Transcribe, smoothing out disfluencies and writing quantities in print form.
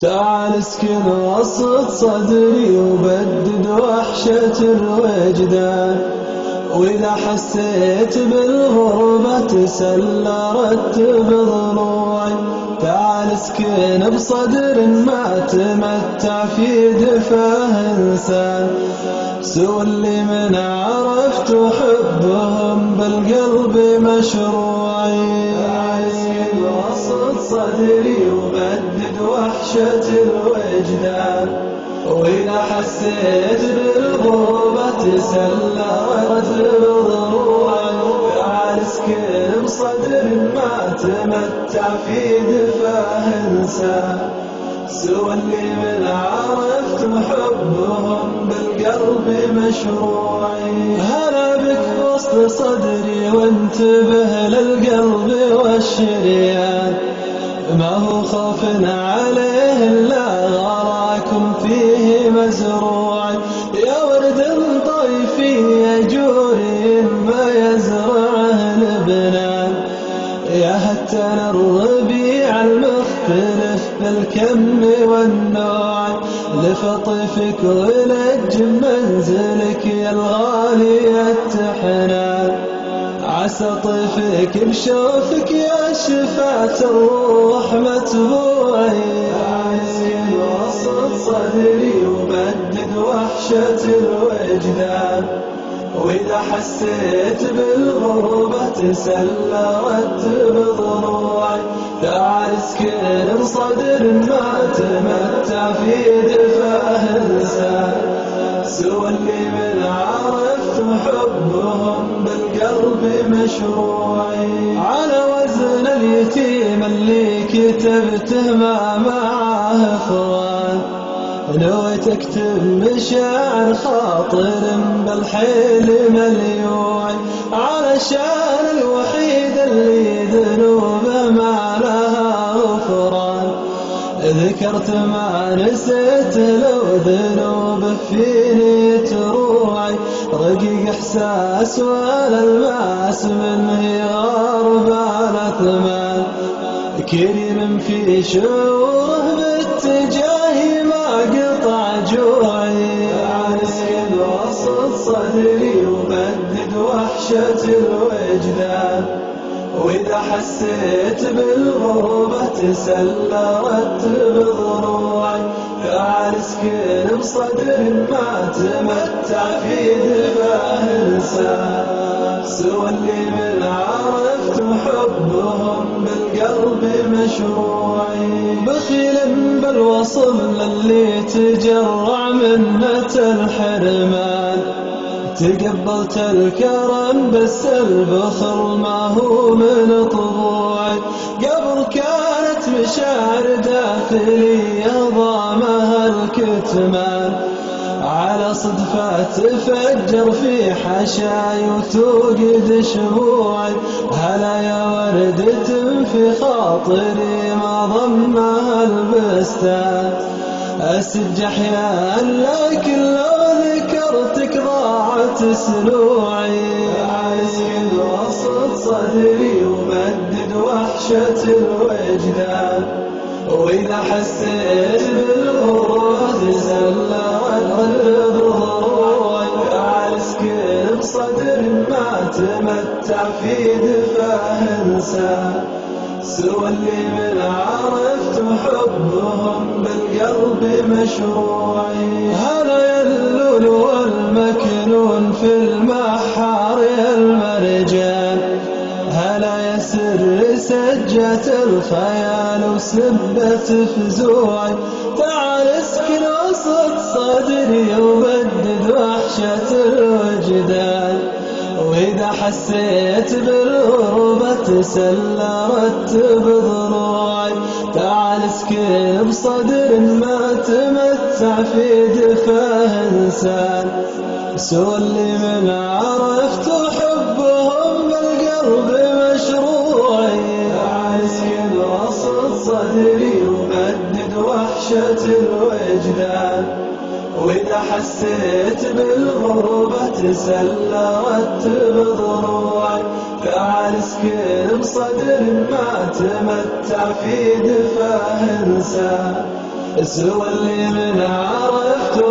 تعال اسكن وسط صدري وبدد وحشة الوجدان، وإذا حسيت بالغربة تسلى رتب ضلوعي. تعال اسكن بصدر ما تمتع في دفاه إنسان، سوى اللي من عرفت حبهم بالقلب مشروعي. تعال اسكن وسط صدري وبدد وحشة الوجدان، وإذا حسيت بالغربة تسلى رتب ضلوعي. تعال اسكن بصدر ما تمتع في دفاه إنسان، سوى اللي من عرفت حبهم بالقلب مشروعي. هلا بك وسط صدري وانتبه للقلب والشريان، ما هو خوف عليه إلا غراكم فيه مزروع. يا ورد طيفي يجوري ما يزرعه لبنان، يا هتان الربيع المختلف بالكم والنوع. لفطيفك ولج منزلك يا الغالي التحنان، عسى طيفك بشوفك يا شفاة الروح متبوعي. عايزين وسط صدري وبدد وحشة الوجدان، وإذا حسيت بالغربة تسلى رتب ضلوعي. تعال اسكن بصدر ما تمتع في دفاه إنسان، سوى اللي من عرفت حبهم بالقلب مشروعي. على وزن اليتيم اللي كتبته ما معاه اخوان، نويت اكتب مشاعر خاطر بالحيل مليوعي. علشان الوحيد اللي ذنوبه ما لها غفران، ذكرت ما نسيت لو ذنوبه فيني تروعي. رقيق احساس ولا الماس منه غارب على ثمان، كريم في شعوره باتجاهي ما قطع جوعي. تعال اسكن وسط صدري وبدد وحشة الوجدان، وإذا حسيت بالغربة تسلى رتب ضلوعي. تعال اسكن بصدر ما تمتع في دفاه إنسان، سوى اللي من عرفت حبهم بالقلب مشروعي. بخيل بالوصل للي تجرع منة الحرمان، تقبلت الكرم بس البخل ما هو من طبوعي. قبل كانت مشاعر داخلية ضامها الكتمان، على صدفة تفجر في حشاي وتوقد شموعي. هلا يا وردة في خاطري ما ضمها البستان، أسج أحيان لكن لو ذكرتك ضاعت سنوعي. عايزين وسط صدري ومدد وحشة الوجدان، وإذا حسيت بالغربة تسلى رتب ضلوعي. تعال اسكن بصدر ما تمتع في دفاه إنسان، سوى اللي من عرفت حبهم بالقلب مشروعي. هلا يا اللؤلؤ والمكنون في المحار يا المرجان، هلا يا سر سجة الخيال وسبة فزوعي. تعال اسكن وسط صدري وبدد وحشة الوجدان، وإذا حسيت بالغربة تسلى رتب ضلوعي. تعال اسكن بصدر ما تمتع في دفاه إنسان، سوى اللي من عرفت حبهم بالقلب مشروعي. تعال اسكن وسط صدري ومدد وحشة الوجدان، وإذا حسيت بالغربة تسلى رتب ضلوعي. تعال اسكن بصدر ما تمتع في دفاه إنسان، سوى اللي من عرفت